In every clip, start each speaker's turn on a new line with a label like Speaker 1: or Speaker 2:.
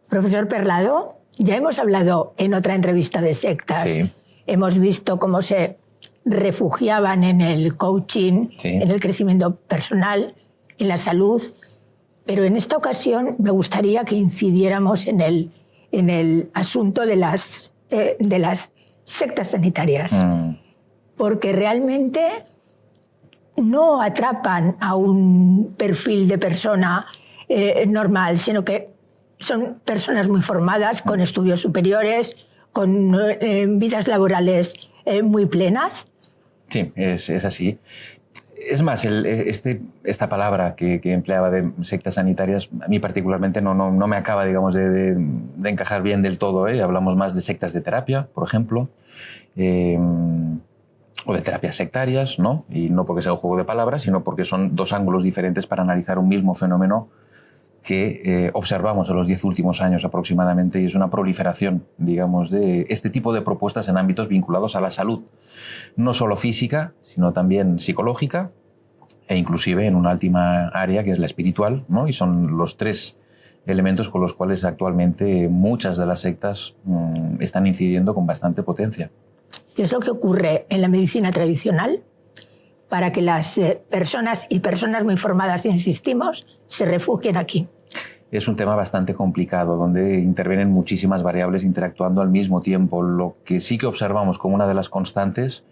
Speaker 1: Profesor Perlado, ya hemos hablado en otra entrevista de sectas.
Speaker 2: Sí.
Speaker 1: Hemos visto cómo se refugiaban en el coaching,
Speaker 2: Sí.
Speaker 1: en el crecimiento personal, en la salud. Pero en esta ocasión me gustaría que incidiéramos en el asunto de las sectas sanitarias. Porque realmente no atrapan a un perfil de persona normal, sino que son personas muy formadas, con estudios superiores, con vidas laborales muy plenas.
Speaker 2: Sí, es así. Es más, esta palabra que empleaba de sectas sanitarias, a mí particularmente no me acaba, digamos, de encajar bien del todo, ¿eh? Hablamos más de sectas de terapia, por ejemplo, o de terapias sectarias, ¿no? Y no porque sea un juego de palabras, sino porque son dos ángulos diferentes para analizar un mismo fenómeno que observamos en los 10 últimos años aproximadamente, y es una proliferación, digamos, de este tipo de propuestas en ámbitos vinculados a la salud, no solo física, sino también psicológica e inclusive en una última área que es la espiritual, ¿no? Y son los tres elementos con los cuales actualmente muchas de las sectas están incidiendo con bastante potencia.
Speaker 1: ¿Qué es lo que ocurre en la medicina tradicional para que las personas muy formadas, insistimos, se refugien aquí?
Speaker 2: Es un tema bastante complicado, donde intervienen muchísimas variables interactuando al mismo tiempo. Lo que sí que observamos como una de las constantes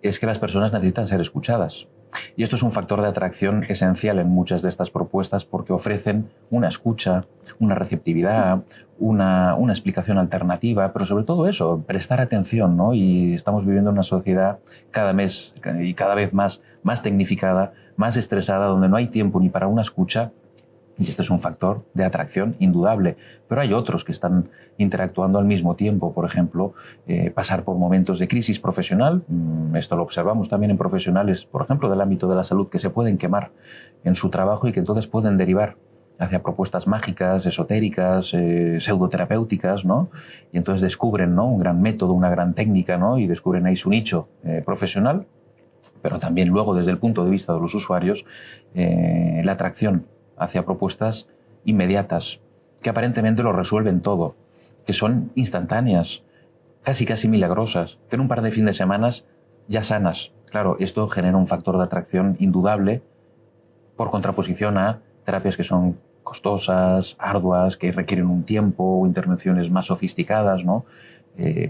Speaker 2: es que las personas necesitan ser escuchadas. Y esto es un factor de atracción esencial en muchas de estas propuestas, porque ofrecen una escucha, una receptividad, una explicación alternativa, pero sobre todo eso, prestar atención, ¿no? Y estamos viviendo en una sociedad cada vez más tecnificada, más estresada, donde no hay tiempo ni para una escucha. Y este es un factor de atracción indudable. Pero hay otros que están interactuando al mismo tiempo. Por ejemplo, pasar por momentos de crisis profesional. Esto lo observamos también en profesionales, por ejemplo, del ámbito de la salud, que se pueden quemar en su trabajo y que entonces pueden derivar hacia propuestas mágicas, esotéricas, pseudoterapéuticas, ¿no? Y entonces descubren, ¿no?, un gran método, una gran técnica, ¿no? Y descubren ahí su nicho profesional. Pero también luego, desde el punto de vista de los usuarios, la atracción hacia propuestas inmediatas, que aparentemente lo resuelven todo, que son instantáneas, casi milagrosas, que en un par de fines de semana ya sanas. Claro, esto genera un factor de atracción indudable, por contraposición a terapias que son costosas, arduas, que requieren un tiempo o intervenciones más sofisticadas, ¿no?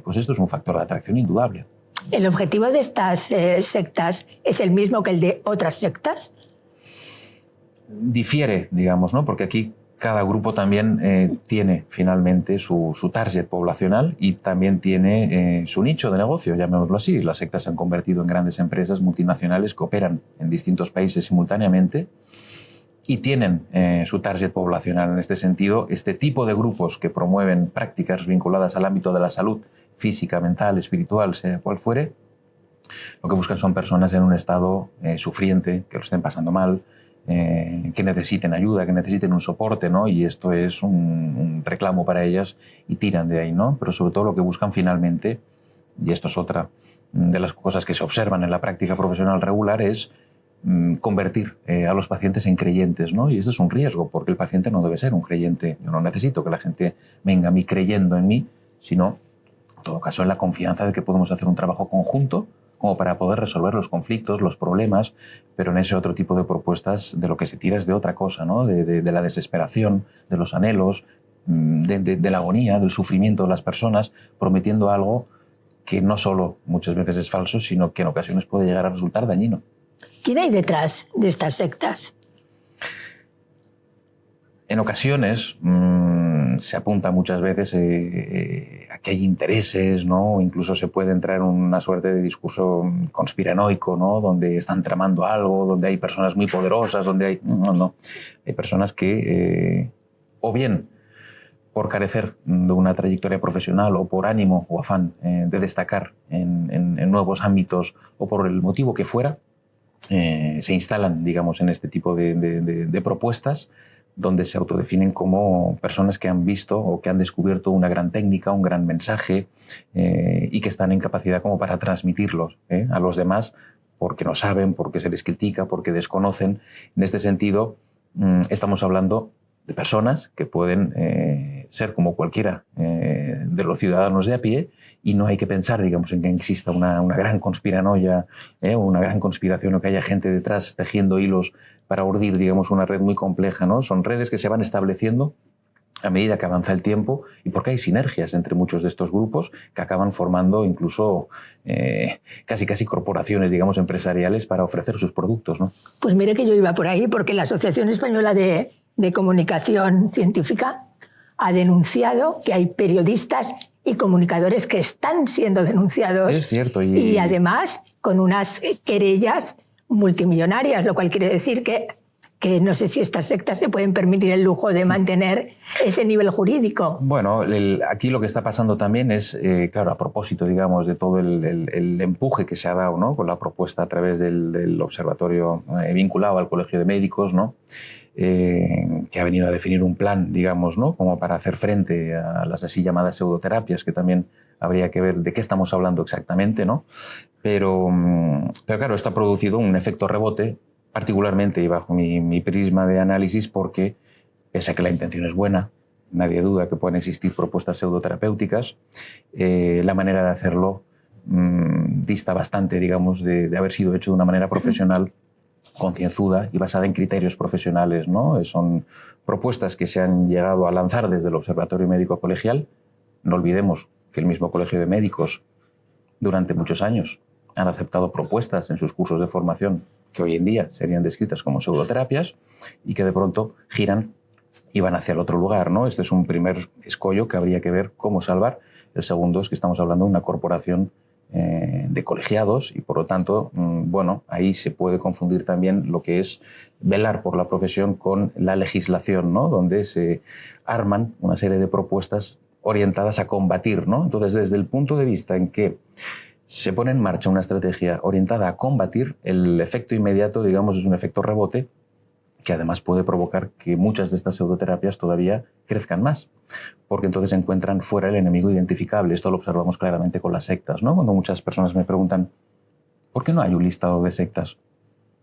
Speaker 2: Pues esto es un factor de atracción indudable.
Speaker 1: ¿El objetivo de estas sectas es el mismo que el de otras sectas?
Speaker 2: Difiere, digamos, ¿no? Porque aquí cada grupo también tiene finalmente su target poblacional y también tiene su nicho de negocio, llamémoslo así. Las sectas se han convertido en grandes empresas multinacionales que operan en distintos países simultáneamente y tienen su target poblacional. En este sentido, este tipo de grupos que promueven prácticas vinculadas al ámbito de la salud física, mental, espiritual, sea cual fuere, lo que buscan son personas en un estado sufriente, que lo estén pasando mal, que necesiten ayuda, que necesiten un soporte, ¿no? Y esto es un reclamo para ellas y tiran de ahí, ¿no? Pero sobre todo lo que buscan finalmente, y esto es otra de las cosas que se observan en la práctica profesional regular, es convertir a los pacientes en creyentes, ¿no? Y esto es un riesgo, porque el paciente no debe ser un creyente. Yo no necesito que la gente venga a mí creyendo en mí, sino, en todo caso, en la confianza de que podemos hacer un trabajo conjunto como para poder resolver los conflictos, los problemas, pero en ese otro tipo de propuestas de lo que se tira es de otra cosa, ¿no? De la desesperación, de los anhelos, de la agonía, del sufrimiento de las personas, prometiendo algo que no solo muchas veces es falso, sino que en ocasiones puede llegar a resultar dañino.
Speaker 1: ¿Quién hay detrás de estas sectas?
Speaker 2: En ocasiones se apunta muchas veces a que hay intereses, ¿no? O incluso se puede entrar en una suerte de discurso conspiranoico, ¿no? Donde están tramando algo, donde hay personas muy poderosas, donde hay... No. Hay personas que, o bien por carecer de una trayectoria profesional o por ánimo o afán de destacar en nuevos ámbitos o por el motivo que fuera, se instalan, digamos, en este tipo de propuestas, donde se autodefinen como personas que han visto o que han descubierto una gran técnica, un gran mensaje y que están en capacidad como para transmitirlos a los demás porque no saben, porque se les critica, porque desconocen. En este sentido, estamos hablando de personas que pueden ser como cualquiera de los ciudadanos de a pie, y no hay que pensar, digamos, en que exista una gran conspiranoia o una gran conspiración, o que haya gente detrás tejiendo hilos para urdir, digamos, una red muy compleja, ¿no? Son redes que se van estableciendo a medida que avanza el tiempo, y porque hay sinergias entre muchos de estos grupos que acaban formando incluso casi corporaciones, digamos, empresariales para ofrecer sus productos, ¿no?
Speaker 1: Pues mire que yo iba por ahí, porque la Asociación Española de Comunicación Científica ha denunciado que hay periodistas y comunicadores que están siendo denunciados.
Speaker 2: Es cierto.
Speaker 1: Y además con unas querellas multimillonarias, lo cual quiere decir que no sé si estas sectas se pueden permitir el lujo de mantener ese nivel jurídico.
Speaker 2: Bueno, aquí lo que está pasando también es, claro, a propósito, digamos, de todo el empuje que se ha dado, ¿no?, con la propuesta a través del observatorio vinculado al Colegio de Médicos, ¿no?, que ha venido a definir un plan, digamos, ¿no?, como para hacer frente a las así llamadas pseudoterapias, que también habría que ver de qué estamos hablando exactamente, ¿no? Pero claro, esto ha producido un efecto rebote, particularmente y bajo mi prisma de análisis, porque pese a que la intención es buena, nadie duda que pueden existir propuestas pseudoterapéuticas, la manera de hacerlo dista bastante, digamos, de haber sido hecho de una manera profesional, concienzuda y basada en criterios profesionales, ¿no? Son propuestas que se han llegado a lanzar desde el Observatorio Médico Colegial. No olvidemos que el mismo Colegio de Médicos durante muchos años han aceptado propuestas en sus cursos de formación que hoy en día serían descritas como pseudoterapias y que de pronto giran y van hacia el otro lugar, ¿no? Este es un primer escollo que habría que ver cómo salvar. El segundo es que estamos hablando de una corporación de colegiados y, por lo tanto, bueno, ahí se puede confundir también lo que es velar por la profesión con la legislación, ¿no?, donde se arman una serie de propuestas orientadas a combatir, ¿no? Entonces, desde el punto de vista en que se pone en marcha una estrategia orientada a combatir, el efecto inmediato, digamos, es un efecto rebote que además puede provocar que muchas de estas pseudoterapias todavía crezcan más, porque entonces encuentran fuera el enemigo identificable. Esto lo observamos claramente con las sectas, ¿no? Cuando muchas personas me preguntan, ¿por qué no hay un listado de sectas?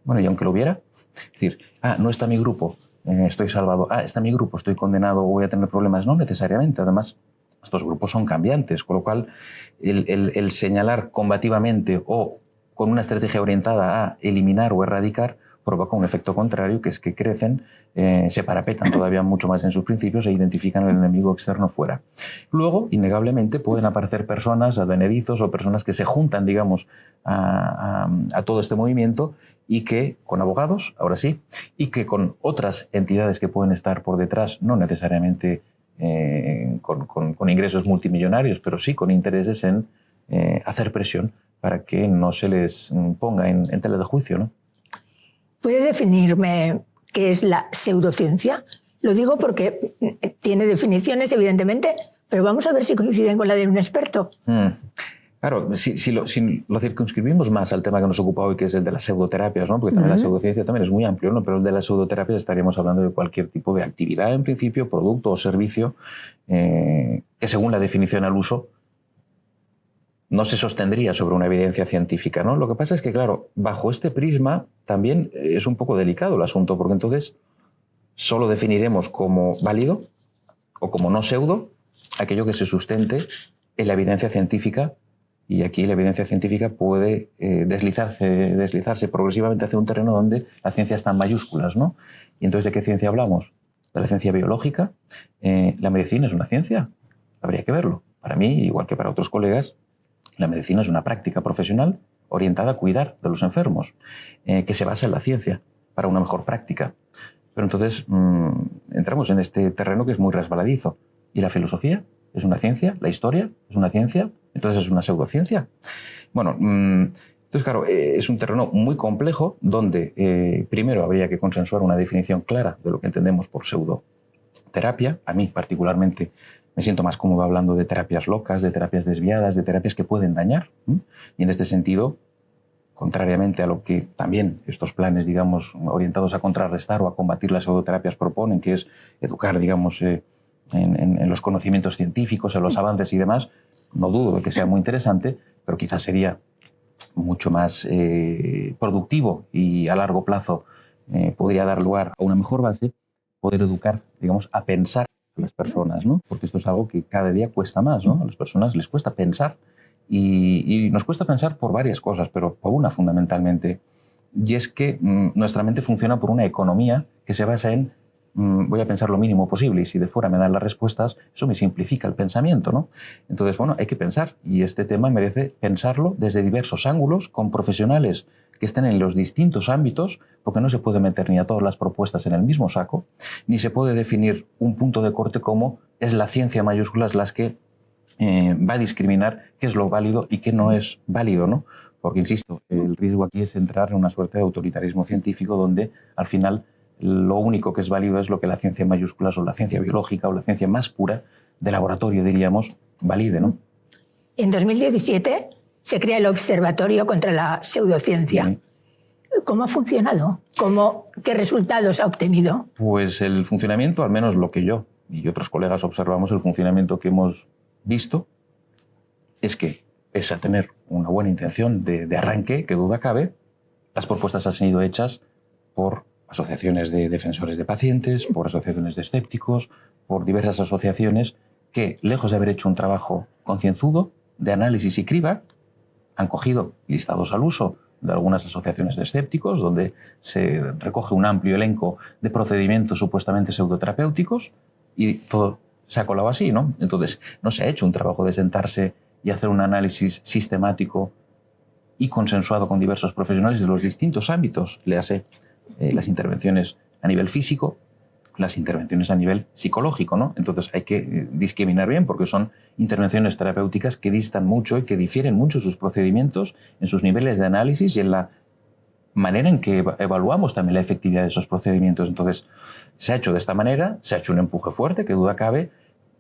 Speaker 2: Bueno, y aunque lo hubiera, es decir, no está mi grupo, estoy salvado, está mi grupo, estoy condenado, voy a tener problemas. No necesariamente, además, estos grupos son cambiantes, con lo cual el señalar combativamente o con una estrategia orientada a eliminar o erradicar provoca un efecto contrario, que es que crecen, se parapetan todavía mucho más en sus principios e identifican al enemigo externo fuera. Luego, innegablemente, pueden aparecer personas, advenedizos o personas que se juntan, digamos, a todo este movimiento y que, con abogados, ahora sí, y que con otras entidades que pueden estar por detrás, no necesariamente con ingresos multimillonarios, pero sí con intereses en hacer presión para que no se les ponga en tela de juicio, ¿no?
Speaker 1: ¿Puede definirme qué es la pseudociencia? Lo digo porque tiene definiciones, evidentemente, pero vamos a ver si coinciden con la de un experto.
Speaker 2: Claro, si lo circunscribimos más al tema que nos ocupa hoy, que es el de las pseudoterapias, ¿no?, porque también la pseudociencia también es muy amplio, ¿no?, pero el de las pseudoterapias estaríamos hablando de cualquier tipo de actividad, en principio, producto o servicio, que según la definición al uso no se sostendría sobre una evidencia científica, ¿no? Lo que pasa es que, claro, bajo este prisma también es un poco delicado el asunto, porque entonces solo definiremos como válido o como no pseudo aquello que se sustente en la evidencia científica, y aquí la evidencia científica puede deslizarse progresivamente hacia un terreno donde la ciencia está en mayúsculas, ¿no? Y entonces, ¿de qué ciencia hablamos? ¿De la ciencia biológica? ¿La medicina es una ciencia? Habría que verlo. Para mí, igual que para otros colegas, la medicina es una práctica profesional orientada a cuidar de los enfermos, que se basa en la ciencia para una mejor práctica. Pero entonces entramos en este terreno que es muy resbaladizo. ¿Y la filosofía es una ciencia? ¿La historia es una ciencia? ¿Entonces es una pseudociencia? Bueno, entonces claro, es un terreno muy complejo donde primero habría que consensuar una definición clara de lo que entendemos por pseudoterapia. A mí particularmente me siento más cómodo hablando de terapias locas, de terapias desviadas, de terapias que pueden dañar. Y en este sentido, contrariamente a lo que también estos planes, digamos, orientados a contrarrestar o a combatir las pseudoterapias proponen, que es educar, digamos, en los conocimientos científicos, en los avances y demás, no dudo de que sea muy interesante, pero quizás sería mucho más productivo y a largo plazo podría dar lugar a una mejor base, poder educar, digamos, a pensar las personas, ¿no? Porque esto es algo que cada día cuesta más, ¿no? A las personas les cuesta pensar y nos cuesta pensar por varias cosas, pero por una fundamentalmente, y es que nuestra mente funciona por una economía que se basa en voy a pensar lo mínimo posible y si de fuera me dan las respuestas, eso me simplifica el pensamiento, ¿no? Entonces, bueno, hay que pensar y este tema merece pensarlo desde diversos ángulos con profesionales que estén en los distintos ámbitos, porque no se puede meter ni a todas las propuestas en el mismo saco, ni se puede definir un punto de corte como es la ciencia mayúsculas las que va a discriminar qué es lo válido y qué no es válido, ¿no? Porque, insisto, el riesgo aquí es entrar en una suerte de autoritarismo científico donde, al final, lo único que es válido es lo que la ciencia mayúsculas o la ciencia biológica o la ciencia más pura de laboratorio, diríamos, valide, ¿no?
Speaker 1: En 2017 se crea el Observatorio contra la Pseudociencia. Sí. ¿Cómo ha funcionado? ¿Qué resultados ha obtenido?
Speaker 2: Pues el funcionamiento, al menos lo que yo y otros colegas observamos, el funcionamiento que hemos visto es que, pese a tener una buena intención de arranque, que duda cabe, las propuestas han sido hechas por asociaciones de defensores de pacientes, por asociaciones de escépticos, por diversas asociaciones que, lejos de haber hecho un trabajo concienzudo, de análisis y criba, han cogido listados al uso de algunas asociaciones de escépticos, donde se recoge un amplio elenco de procedimientos supuestamente pseudoterapéuticos y todo se ha colado así, ¿no? Entonces, no se ha hecho un trabajo de sentarse y hacer un análisis sistemático y consensuado con diversos profesionales de los distintos ámbitos, léase las intervenciones a nivel físico, las intervenciones a nivel psicológico, ¿no? Entonces hay que discriminar bien porque son intervenciones terapéuticas que distan mucho y que difieren mucho sus procedimientos en sus niveles de análisis y en la manera en que evaluamos también la efectividad de esos procedimientos. Entonces se ha hecho de esta manera, se ha hecho un empuje fuerte, que duda cabe,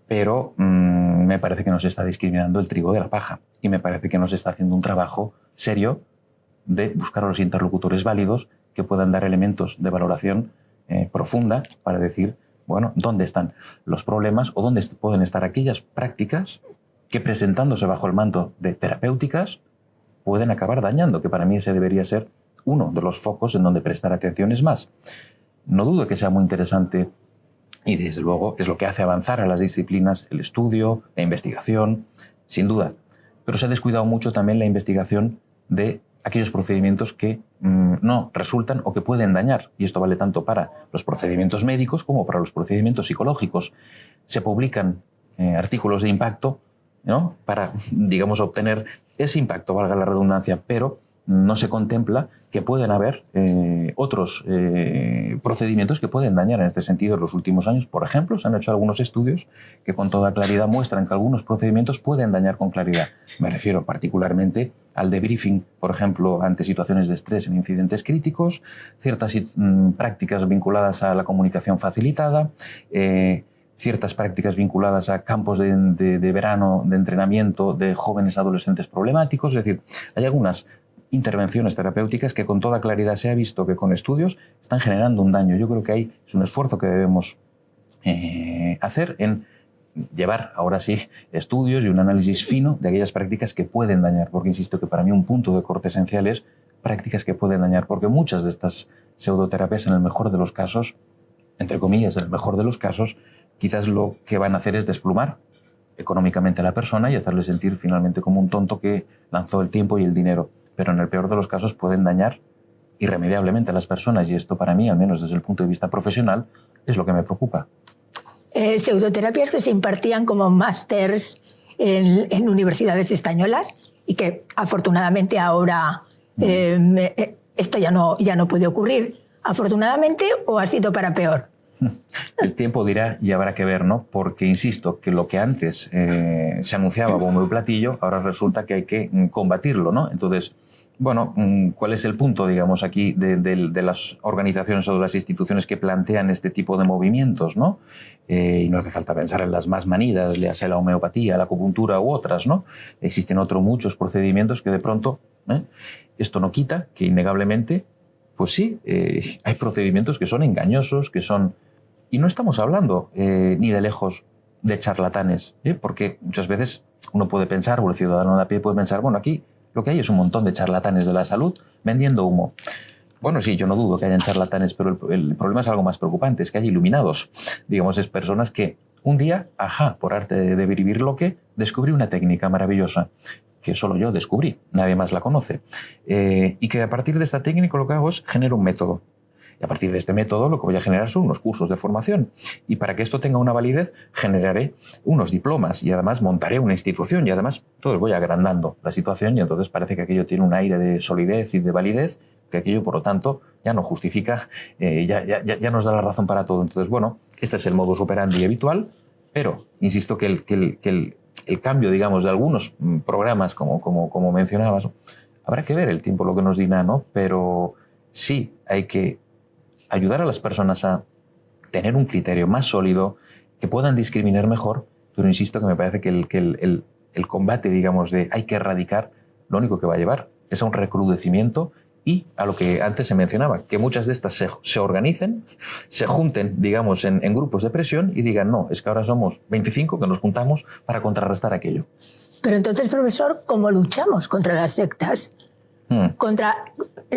Speaker 2: pero me parece que nos está discriminando el trigo de la paja y me parece que nos está haciendo un trabajo serio de buscar a los interlocutores válidos que puedan dar elementos de valoración profunda para decir, bueno, dónde están los problemas o dónde pueden estar aquellas prácticas que, presentándose bajo el manto de terapéuticas, pueden acabar dañando, que para mí ese debería ser uno de los focos en donde prestar atención. Es más, no dudo que sea muy interesante y desde luego es lo que hace avanzar a las disciplinas, el estudio, la investigación, sin duda, pero se ha descuidado mucho también la investigación de aquellos procedimientos que no resultan o que pueden dañar. Y esto vale tanto para los procedimientos médicos como para los procedimientos psicológicos. Se publican artículos de impacto, ¿no?, para, digamos, obtener ese impacto, valga la redundancia, pero no se contempla que pueden haber otros procedimientos que pueden dañar en este sentido. En los últimos años, por ejemplo, se han hecho algunos estudios que con toda claridad muestran que algunos procedimientos pueden dañar con claridad. Me refiero particularmente al debriefing, por ejemplo, ante situaciones de estrés en incidentes críticos, ciertas prácticas vinculadas a la comunicación facilitada, ciertas prácticas vinculadas a campos de verano, de entrenamiento de jóvenes adolescentes problemáticos. Es decir, hay algunas intervenciones terapéuticas que con toda claridad se ha visto que con estudios están generando un daño. Yo creo que ahí es un esfuerzo que debemos hacer en llevar ahora sí estudios y un análisis fino de aquellas prácticas que pueden dañar, porque insisto que para mí un punto de corte esencial es prácticas que pueden dañar, porque muchas de estas pseudoterapias, en el mejor de los casos, entre comillas, en el mejor de los casos, quizás lo que van a hacer es desplumar económicamente a la persona y hacerle sentir finalmente como un tonto que lanzó el tiempo y el dinero. Pero en el peor de los casos pueden dañar irremediablemente a las personas y esto para mí, al menos desde el punto de vista profesional, es lo que me preocupa.
Speaker 1: Pseudoterapias que se impartían como másters en universidades españolas y que afortunadamente ahora esto ya no puede ocurrir. ¿Afortunadamente o ha sido para peor?
Speaker 2: El tiempo dirá y habrá que ver, ¿no? Porque insisto que lo que antes se anunciaba bombo y platillo, ahora resulta que hay que combatirlo, ¿no? Entonces, bueno, ¿cuál es el punto, digamos, aquí de las organizaciones o de las instituciones que plantean este tipo de movimientos, ¿no? Y no hace falta pensar en las más manidas, léase la homeopatía, la acupuntura u otras, ¿no? Existen muchos procedimientos que de pronto, esto no quita que innegablemente, pues sí, hay procedimientos que son engañosos, que son... Y no estamos hablando ni de lejos de charlatanes, porque muchas veces uno puede pensar, o el ciudadano de a pie puede pensar, bueno, aquí lo que hay es un montón de charlatanes de la salud vendiendo humo. Bueno, sí, yo no dudo que hayan charlatanes, pero el problema es algo más preocupante, es que hay iluminados. Digamos, es personas que Un día, por arte de vivirlo, que descubrí una técnica maravillosa que solo yo descubrí, nadie más la conoce, y que a partir de esta técnica lo que hago es generar un método. Y a partir de este método lo que voy a generar son unos cursos de formación. Y para que esto tenga una validez, generaré unos diplomas y además montaré una institución y además todo voy agrandando la situación y entonces parece que aquello tiene un aire de solidez y de validez, que aquello, por lo tanto, ya no justifica, ya nos da la razón para todo. Entonces, bueno, este es el modus operandi habitual, pero insisto que el cambio, digamos, de algunos programas, como mencionabas, habrá que ver el tiempo lo que nos dirá, ¿no? Pero sí hay que ayudar a las personas a tener un criterio más sólido, que puedan discriminar mejor, pero insisto que me parece que el combate, digamos, de hay que erradicar, lo único que va a llevar es a un recrudecimiento y a lo que antes se mencionaba, que muchas de estas se organicen, se junten, digamos, en grupos de presión y digan, no, es que ahora somos 25 que nos juntamos para contrarrestar aquello.
Speaker 1: Pero entonces, profesor, ¿cómo luchamos contra las sectas?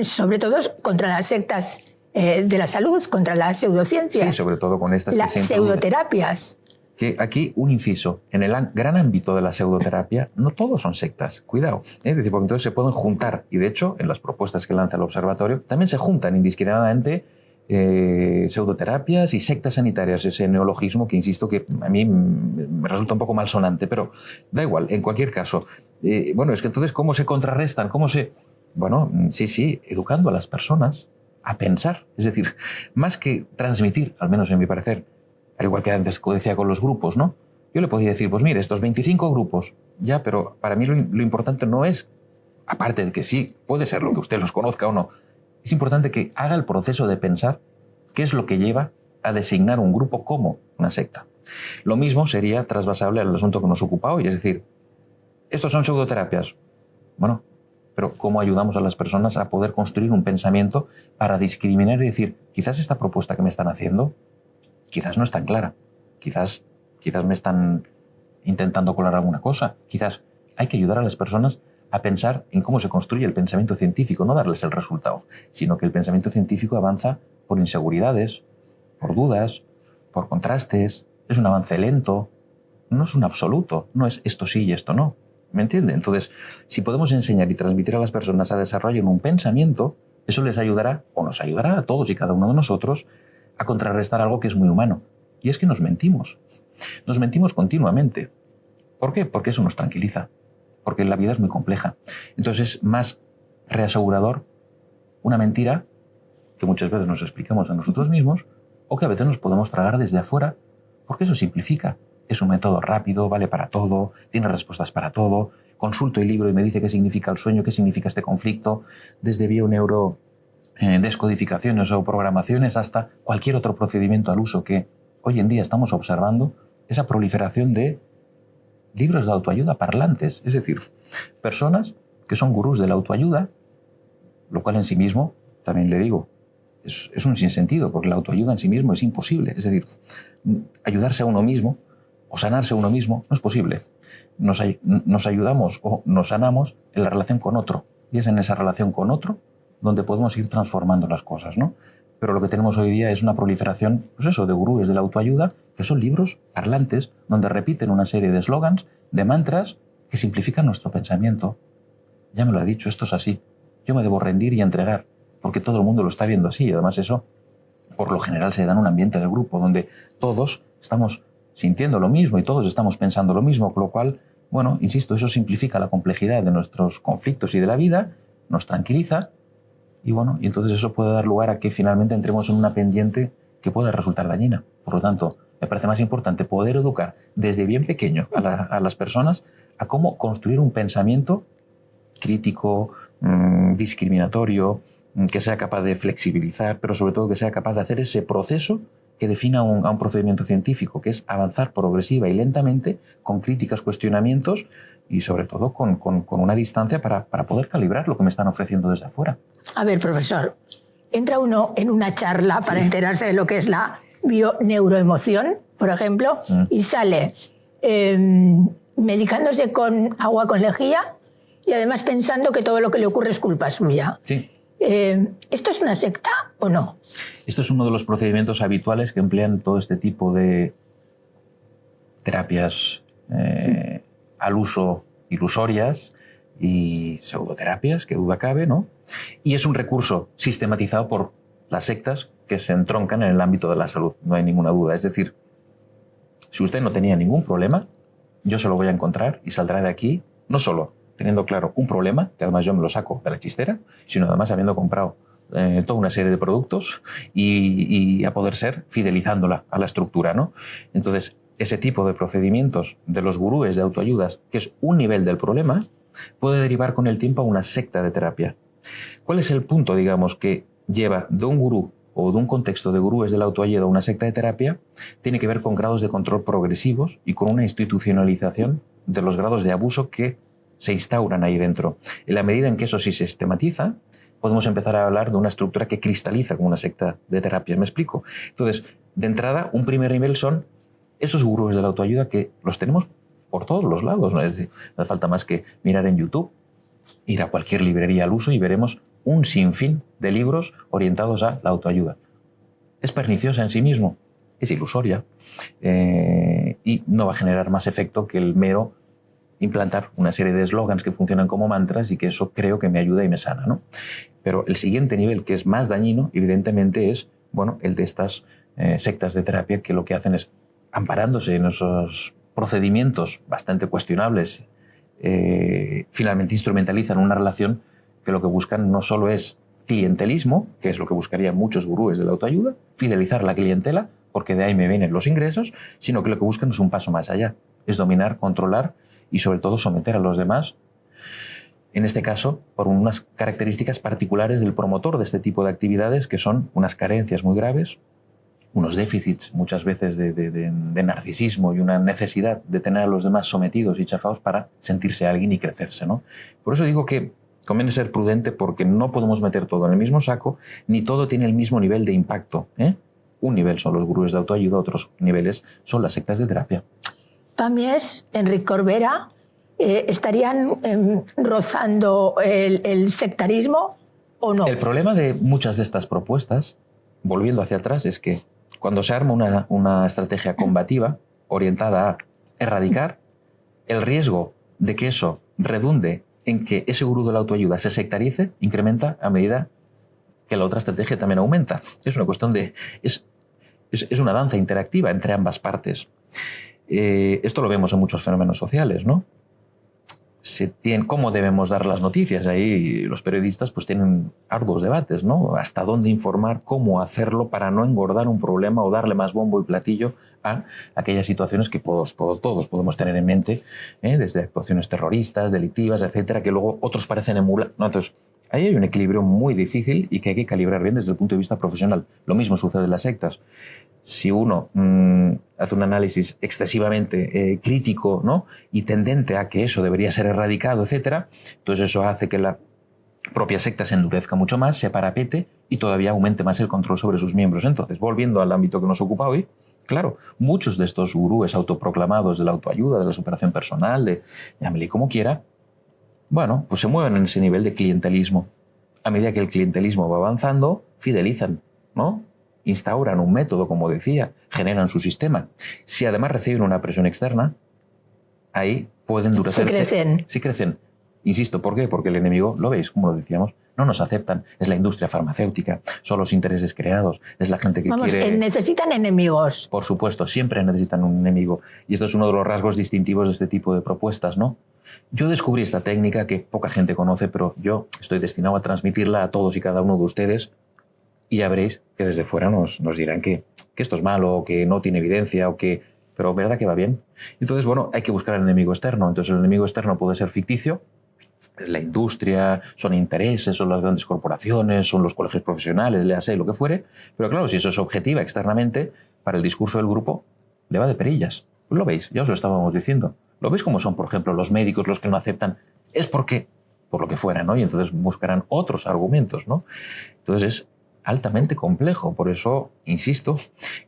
Speaker 1: Sobre todo contra las sectas de la salud, contra las pseudociencias.
Speaker 2: Sí, sobre todo con estas
Speaker 1: las pseudoterapias.
Speaker 2: Que aquí un inciso, en el gran ámbito de la pseudoterapia no todos son sectas, cuidado, es decir, porque entonces se pueden juntar y de hecho en las propuestas que lanza el observatorio también se juntan indiscriminadamente pseudoterapias y sectas sanitarias, ese neologismo que insisto que a mí me resulta un poco malsonante, pero da igual, en cualquier caso. Bueno, es que entonces ¿cómo se contrarrestan? Bueno, sí, educando a las personas a pensar, es decir, más que transmitir, al menos en mi parecer, al igual que antes decía con los grupos, ¿no? Yo le podía decir, pues mire, estos 25 grupos, ya, pero para mí lo importante no es, aparte de que sí, puede ser lo que usted los conozca o no, es importante que haga el proceso de pensar qué es lo que lleva a designar un grupo como una secta. Lo mismo sería trasvasable al asunto que nos ocupa hoy, es decir, estos son pseudoterapias. Bueno, pero ¿cómo ayudamos a las personas a poder construir un pensamiento para discriminar y decir, quizás esta propuesta que me están haciendo quizás no es tan clara, quizás me están intentando colar alguna cosa, quizás hay que ayudar a las personas a pensar en cómo se construye el pensamiento científico, no darles el resultado, sino que el pensamiento científico avanza por inseguridades, por dudas, por contrastes, es un avance lento, no es un absoluto, no es esto sí y esto no, ¿me entiende? Entonces, si podemos enseñar y transmitir a las personas a desarrollar un pensamiento, eso les ayudará, o nos ayudará a todos y cada uno de nosotros, a contrarrestar algo que es muy humano. Y es que nos mentimos. Nos mentimos continuamente. ¿Por qué? Porque eso nos tranquiliza. Porque la vida es muy compleja. Entonces es más reasegurador una mentira que muchas veces nos explicamos a nosotros mismos o que a veces nos podemos tragar desde afuera, porque eso simplifica. Es un método rápido, vale para todo, tiene respuestas para todo. Consulto el libro y me dice qué significa el sueño, qué significa este conflicto, desde bioneurodescodificaciones o programaciones hasta cualquier otro procedimiento al uso que hoy en día estamos observando, esa proliferación de libros de autoayuda parlantes, es decir, personas que son gurús de la autoayuda, lo cual en sí mismo, también le digo, es un sinsentido, porque la autoayuda en sí mismo es imposible, es decir, ayudarse a uno mismo o sanarse a uno mismo no es posible. Nos ayudamos o nos sanamos en la relación con otro, y es en esa relación con otro donde podemos ir transformando las cosas, ¿no? Pero lo que tenemos hoy día es una proliferación, pues eso, de gurúes de la autoayuda, que son libros parlantes, donde repiten una serie de eslogans, de mantras, que simplifican nuestro pensamiento. Ya me lo ha dicho, esto es así. Yo me debo rendir y entregar, porque todo el mundo lo está viendo así. Y además eso, por lo general, se da en un ambiente de grupo, donde todos estamos sintiendo lo mismo y todos estamos pensando lo mismo, con lo cual, bueno, insisto, eso simplifica la complejidad de nuestros conflictos y de la vida, nos tranquiliza. Y bueno, y entonces eso puede dar lugar a que finalmente entremos en una pendiente que pueda resultar dañina. Por lo tanto, me parece más importante poder educar desde bien pequeño a las personas a cómo construir un pensamiento crítico, discriminatorio, que sea capaz de flexibilizar, pero sobre todo que sea capaz de hacer ese proceso que defina a un procedimiento científico, que es avanzar progresiva y lentamente, con críticas, cuestionamientos y sobre todo con una distancia para poder calibrar lo que me están ofreciendo desde afuera.
Speaker 1: A ver, profesor, entra uno en una charla para enterarse de lo que es la bioneuroemoción, por ejemplo, y sale medicándose con agua con lejía y además pensando que todo lo que le ocurre es culpa suya.
Speaker 2: Sí.
Speaker 1: ¿Esto es una secta o no?
Speaker 2: Esto es uno de los procedimientos habituales que emplean todo este tipo de terapias al uso ilusorias y pseudoterapias, que duda cabe, ¿no? Y es un recurso sistematizado por las sectas que se entroncan en el ámbito de la salud, no hay ninguna duda. Es decir, si usted no tenía ningún problema, yo se lo voy a encontrar y saldrá de aquí no solo teniendo claro un problema, que además yo me lo saco de la chistera, sino además habiendo comprado toda una serie de productos y a poder ser fidelizándola a la estructura, ¿no? Entonces, ese tipo de procedimientos de los gurúes de autoayudas, que es un nivel del problema, puede derivar con el tiempo a una secta de terapia. ¿Cuál es el punto, digamos, que lleva de un gurú o de un contexto de gurúes de la autoayuda a una secta de terapia? Tiene que ver con grados de control progresivos y con una institucionalización de los grados de abuso que se instauran ahí dentro. En la medida en que eso sí se sistematiza, podemos empezar a hablar de una estructura que cristaliza como una secta de terapia. ¿Me explico? Entonces, de entrada, un primer nivel son esos gurúes de la autoayuda que los tenemos por todos los lados, ¿no? Es decir, no hace falta más que mirar en YouTube, ir a cualquier librería al uso y veremos un sinfín de libros orientados a la autoayuda. Es perniciosa en sí mismo, es ilusoria y no va a generar más efecto que el mero implantar una serie de eslogans que funcionan como mantras y que eso creo que me ayuda y me sana, ¿no? Pero el siguiente nivel, que es más dañino, evidentemente es, bueno, el de estas sectas de terapia que lo que hacen es, amparándose en esos procedimientos bastante cuestionables, finalmente instrumentalizan una relación que lo que buscan no solo es clientelismo, que es lo que buscarían muchos gurúes de la autoayuda, fidelizar la clientela, porque de ahí me vienen los ingresos, sino que lo que buscan es un paso más allá, es dominar, controlar y sobre todo someter a los demás, en este caso por unas características particulares del promotor de este tipo de actividades, que son unas carencias muy graves, unos déficits muchas veces de narcisismo y una necesidad de tener a los demás sometidos y chafados para sentirse alguien y crecerse, ¿no? Por eso digo que conviene ser prudente, porque no podemos meter todo en el mismo saco, ni todo tiene el mismo nivel de impacto, ¿eh? Un nivel son los gurúes de autoayuda, otros niveles son las sectas de terapia.
Speaker 1: Pamies, Enric Corbera, ¿estarían rozando el sectarismo o no?
Speaker 2: El problema de muchas de estas propuestas, volviendo hacia atrás, es que cuando se arma una estrategia combativa orientada a erradicar, el riesgo de que eso redunde en que ese gurú de la autoayuda se sectarice incrementa a medida que la otra estrategia también aumenta. Es una cuestión de... Es una danza interactiva entre ambas partes. Esto lo vemos en muchos fenómenos sociales, ¿no? ¿Cómo debemos dar las noticias? Ahí los periodistas pues tienen arduos debates, ¿no? Hasta dónde informar, cómo hacerlo para no engordar un problema o darle más bombo y platillo a aquellas situaciones que todos podemos tener en mente, desde actuaciones terroristas, delictivas, etcétera, que luego otros parecen emular, ¿no? Entonces, ahí hay un equilibrio muy difícil y que hay que calibrar bien desde el punto de vista profesional. Lo mismo sucede en las sectas. Si uno hace un análisis excesivamente crítico, ¿no? Y tendente a que eso debería ser erradicado, etcétera, entonces eso hace que la propia secta se endurezca mucho más, se parapete y todavía aumente más el control sobre sus miembros. Entonces, volviendo al ámbito que nos ocupa hoy, claro, muchos de estos gurúes autoproclamados de la autoayuda, de la superación personal, llámele como quiera, bueno, pues se mueven en ese nivel de clientelismo. A medida que el clientelismo va avanzando, fidelizan, ¿no? Instauran un método, como decía, generan su sistema. Si además reciben una presión externa, ahí pueden endurecerse.
Speaker 1: Sí crecen.
Speaker 2: Sí crecen. Insisto, ¿por qué? Porque el enemigo, lo veis, como lo decíamos, no nos aceptan. Es la industria farmacéutica, son los intereses creados, es la gente que quiere...
Speaker 1: Necesitan enemigos.
Speaker 2: Por supuesto, siempre necesitan un enemigo. Y esto es uno de los rasgos distintivos de este tipo de propuestas, ¿no? Yo descubrí esta técnica que poca gente conoce, pero yo estoy destinado a transmitirla a todos y cada uno de ustedes. Y ya veréis que desde fuera nos dirán que esto es malo, que no tiene evidencia, pero ¿verdad que va bien? Entonces, bueno, hay que buscar el enemigo externo. Entonces, el enemigo externo puede ser ficticio, es la industria, son intereses, son las grandes corporaciones, son los colegios profesionales, léase lo que fuere. Pero claro, si eso es objetiva externamente, para el discurso del grupo, le va de perillas. Pues lo veis, ya os lo estábamos diciendo. ¿Lo veis cómo son, por ejemplo, los médicos los que no aceptan? Es porque, por lo que fuera, ¿no? Y entonces buscarán otros argumentos, ¿no? Entonces es altamente complejo. Por eso insisto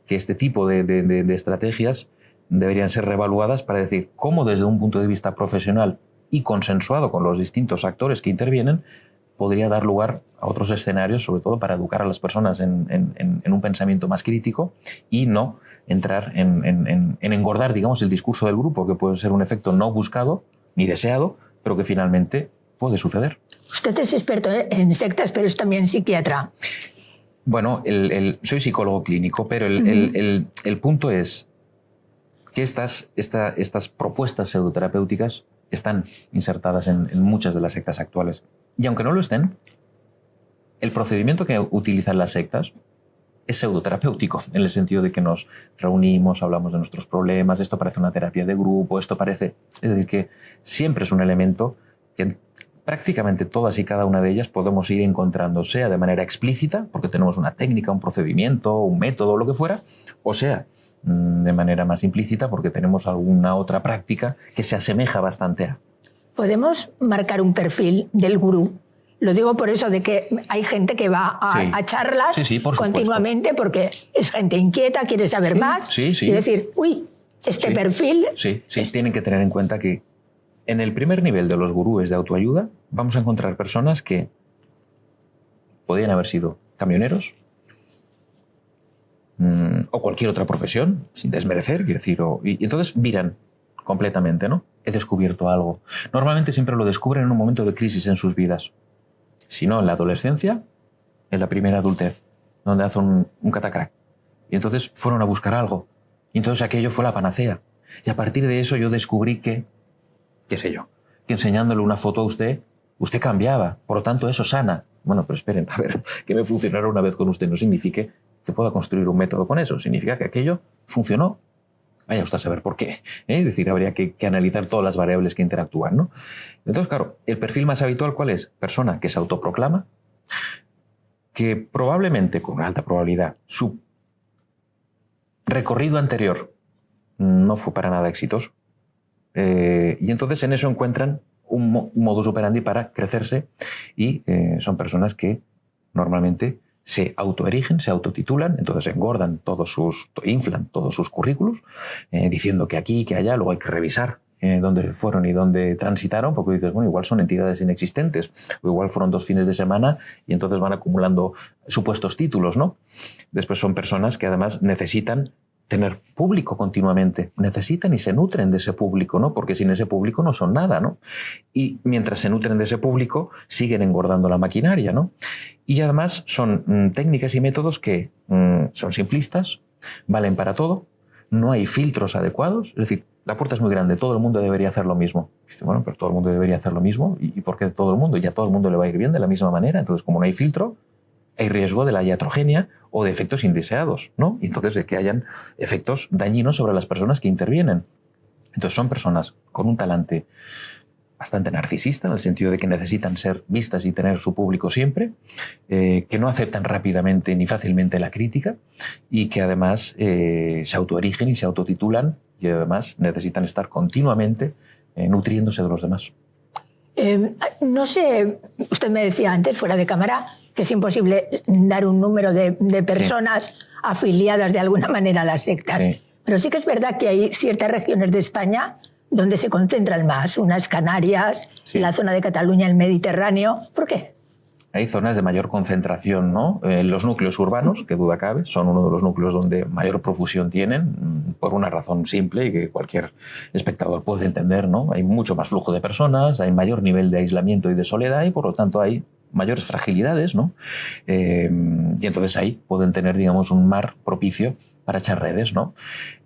Speaker 2: que este tipo de estrategias deberían ser reevaluadas para decir cómo desde un punto de vista profesional y consensuado con los distintos actores que intervienen podría dar lugar a otros escenarios, sobre todo para educar a las personas en un pensamiento más crítico y no entrar en engordar, digamos, el discurso del grupo, que puede ser un efecto no buscado ni deseado, pero que finalmente puede suceder.
Speaker 1: Usted es experto en sectas, pero es también psiquiatra.
Speaker 2: Bueno, soy psicólogo clínico, pero el punto es que estas propuestas pseudoterapéuticas están insertadas en muchas de las sectas actuales. Y aunque no lo estén, el procedimiento que utilizan las sectas es pseudoterapéutico, en el sentido de que nos reunimos, hablamos de nuestros problemas, esto parece una terapia de grupo, esto parece... Es decir, que siempre es un elemento que prácticamente todas y cada una de ellas podemos ir encontrando, sea de manera explícita, porque tenemos una técnica, un procedimiento, un método, lo que fuera, o sea de manera más implícita, porque tenemos alguna otra práctica que se asemeja bastante a...
Speaker 1: ¿Podemos marcar un perfil del gurú? Lo digo por eso de que hay gente que va a charlas continuamente porque es gente inquieta, quiere saber más y decir, uy, este perfil...
Speaker 2: Sí, tienen que tener en cuenta que en el primer nivel de los gurúes de autoayuda vamos a encontrar personas que podrían haber sido camioneros o cualquier otra profesión, sin desmerecer, quiero decir, y entonces viran completamente, ¿no? He descubierto algo. Normalmente siempre lo descubren en un momento de crisis en sus vidas. Si no, en la adolescencia, en la primera adultez, donde hacen un catacrack. Y entonces fueron a buscar algo. Y entonces aquello fue la panacea. Y a partir de eso yo descubrí que, qué sé yo, que enseñándole una foto a usted cambiaba. Por lo tanto, eso sana. Bueno, pero esperen, a ver, que me funcionara una vez con usted no significa que pueda construir un método con eso. Significa que aquello funcionó. Vaya usted a saber por qué. Es decir, habría que analizar todas las variables que interactúan, ¿no? Entonces, claro, el perfil más habitual, ¿cuál es? Persona que se autoproclama, que probablemente, con una alta probabilidad, su recorrido anterior no fue para nada exitoso. Y entonces en eso encuentran un modus operandi para crecerse y son personas que normalmente se autoerigen, se autotitulan, entonces inflan todos sus currículos, diciendo que aquí, que allá, luego hay que revisar dónde fueron y dónde transitaron, porque dices, bueno, igual son entidades inexistentes, o igual fueron 2 fines de semana y entonces van acumulando supuestos títulos, ¿no? Después son personas que además necesitan tener público continuamente, necesitan y se nutren de ese público, ¿no? Porque sin ese público no son nada, ¿no? Y mientras se nutren de ese público, siguen engordando la maquinaria, ¿no? Y además son técnicas y métodos que son simplistas, valen para todo, no hay filtros adecuados, es decir, la puerta es muy grande, todo el mundo debería hacer lo mismo. Dice, bueno, pero todo el mundo debería hacer lo mismo, ¿y por qué todo el mundo? Ya todo el mundo le va a ir bien de la misma manera, entonces como no hay filtro, hay riesgo de la iatrogenia o de efectos indeseados, ¿no? Y entonces de que hayan efectos dañinos sobre las personas que intervienen. Entonces son personas con un talante bastante narcisista, en el sentido de que necesitan ser vistas y tener su público siempre, que no aceptan rápidamente ni fácilmente la crítica y que además se autoerigen y se autotitulan y además necesitan estar continuamente nutriéndose de los demás.
Speaker 1: No sé, usted me decía antes, fuera de cámara, que es imposible dar un número de personas afiliadas de alguna manera a las sectas. Sí. Pero sí que es verdad que hay ciertas regiones de España donde se concentran más, unas Canarias, la zona de Cataluña, el Mediterráneo. ¿Por qué?
Speaker 2: Hay zonas de mayor concentración, ¿no? Los núcleos urbanos, que duda cabe, son uno de los núcleos donde mayor profusión tienen, por una razón simple y que cualquier espectador puede entender, ¿no? Hay mucho más flujo de personas, hay mayor nivel de aislamiento y de soledad y por lo tanto hay mayores fragilidades, ¿no? Y entonces ahí pueden tener, digamos, un mar propicio para echar redes, ¿no?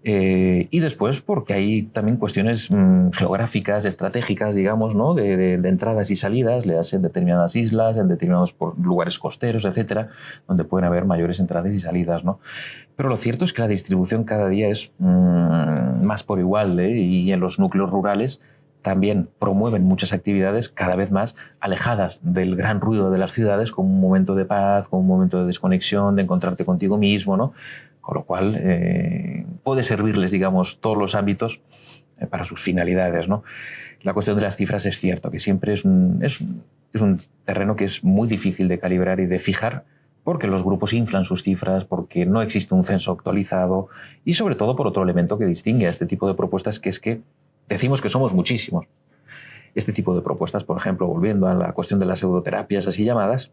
Speaker 2: Y después porque hay también cuestiones geográficas, estratégicas, digamos, ¿no? de entradas y salidas, le hacen determinadas islas, en determinados lugares costeros, etcétera, donde pueden haber mayores entradas y salidas, ¿no? Pero lo cierto es que la distribución cada día es más por igual, y en los núcleos rurales también promueven muchas actividades cada vez más alejadas del gran ruido de las ciudades, como un momento de paz, como un momento de desconexión, de encontrarte contigo mismo, ¿no? Con lo cual puede servirles, digamos, todos los ámbitos para sus finalidades, ¿no? La cuestión de las cifras es cierto, que siempre es un terreno que es muy difícil de calibrar y de fijar, porque los grupos inflan sus cifras, porque no existe un censo actualizado y sobre todo por otro elemento que distingue a este tipo de propuestas, que es que decimos que somos muchísimos. este tipo de propuestas, por ejemplo, volviendo a la cuestión de las pseudoterapias así llamadas,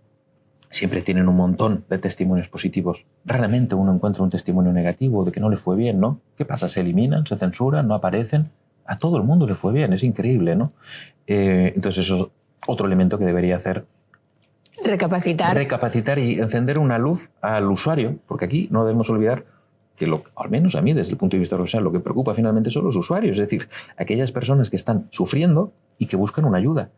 Speaker 2: siempre tienen un montón de testimonios positivos. Raramente uno encuentra un testimonio negativo de que no le fue bien, ¿no? ¿Qué pasa? ¿Se eliminan? ¿Se censuran? ¿No aparecen? A todo el mundo le fue bien, es increíble, ¿no? Entonces eso es otro elemento que debería hacer. Recapacitar y encender una luz al usuario, porque aquí no debemos olvidar que, al menos a mí, desde el punto de vista profesional, lo que preocupa finalmente son los usuarios, es decir, aquellas personas que están sufriendo y que buscan una ayuda,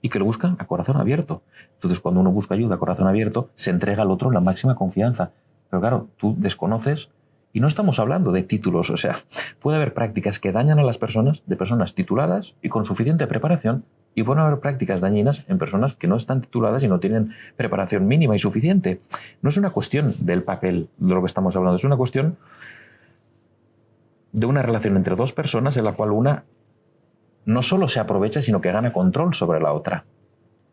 Speaker 2: y que lo buscan a corazón abierto. Entonces, cuando uno busca ayuda a corazón abierto, se entrega al otro la máxima confianza. Pero claro, tú desconoces, y no estamos hablando de títulos, o sea, puede haber prácticas que dañan a las personas, de personas tituladas y con suficiente preparación, y pueden haber prácticas dañinas en personas que no están tituladas y no tienen preparación mínima y suficiente. No es una cuestión del papel de lo que estamos hablando, es una cuestión de una relación entre dos personas en la cual una no solo se aprovecha, sino que gana control sobre la otra.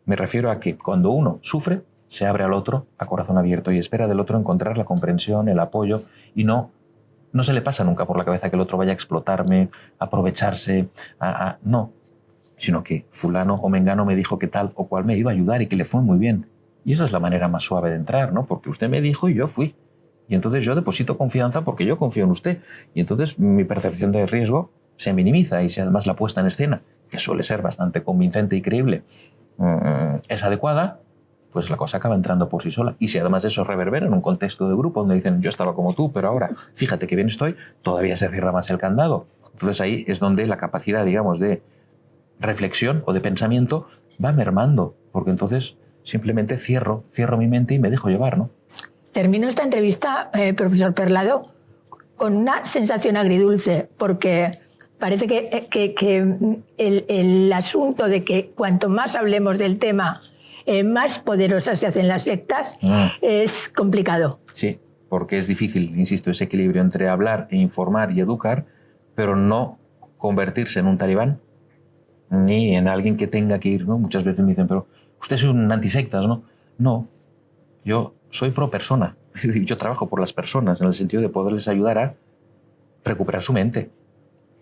Speaker 2: Me refiero a que cuando uno sufre, se abre al otro a corazón abierto y espera del otro encontrar la comprensión, el apoyo, y no se le pasa nunca por la cabeza que el otro vaya a explotarme, a aprovecharse, no, sino que fulano o mengano me dijo que tal o cual me iba a ayudar y que le fue muy bien. Y esa es la manera más suave de entrar, ¿no? Porque usted me dijo y yo fui. Y entonces yo deposito confianza porque yo confío en usted. Y entonces mi percepción de riesgo se minimiza, y si además la puesta en escena, que suele ser bastante convincente y creíble, es adecuada, pues la cosa acaba entrando por sí sola. Y si además eso reverbera en un contexto de grupo donde dicen yo estaba como tú, pero ahora fíjate que bien estoy, todavía se cierra más el candado. Entonces ahí es donde la capacidad, digamos, de reflexión o de pensamiento va mermando, porque entonces simplemente cierro mi mente y me dejo llevar, ¿no?
Speaker 1: Termino esta entrevista, profesor Perlado, con una sensación agridulce, porque parece que el asunto de que cuanto más hablemos del tema, más poderosas se hacen las sectas, es complicado.
Speaker 2: Sí, porque es difícil, insisto, ese equilibrio entre hablar e informar y educar, pero no convertirse en un talibán ni en alguien que tenga que ir, ¿no? Muchas veces me dicen, pero usted es un antisectas, ¿no? No, yo soy pro persona. Es decir, yo trabajo por las personas en el sentido de poderles ayudar a recuperar su mente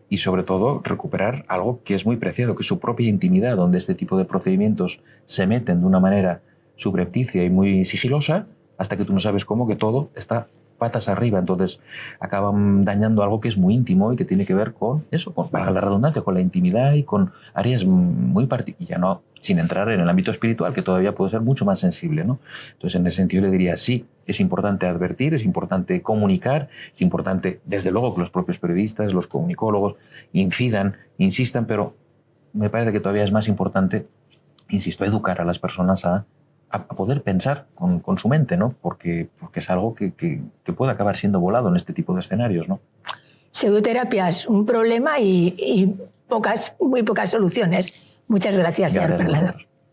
Speaker 2: y sobre todo recuperar algo que es muy preciado, que es su propia intimidad, donde este tipo de procedimientos se meten de una manera subrepticia y muy sigilosa hasta que tú no sabes cómo, que todo está patas arriba, entonces acaban dañando algo que es muy íntimo y que tiene que ver con eso, con, valga la redundancia, con la intimidad y con áreas muy particulares, ya no sin entrar en el ámbito espiritual, que todavía puede ser mucho más sensible, ¿no? Entonces, en ese sentido le diría, sí, es importante advertir, es importante comunicar, es importante, desde luego, que los propios periodistas, los comunicólogos incidan, insistan, pero me parece que todavía es más importante, insisto, educar a las personas a poder pensar con su mente, ¿no? Porque es algo que puede acabar siendo volado en este tipo de escenarios, ¿no?
Speaker 1: Pseudoterapia es un problema y muy pocas soluciones. Muchas gracias, señor Perlado.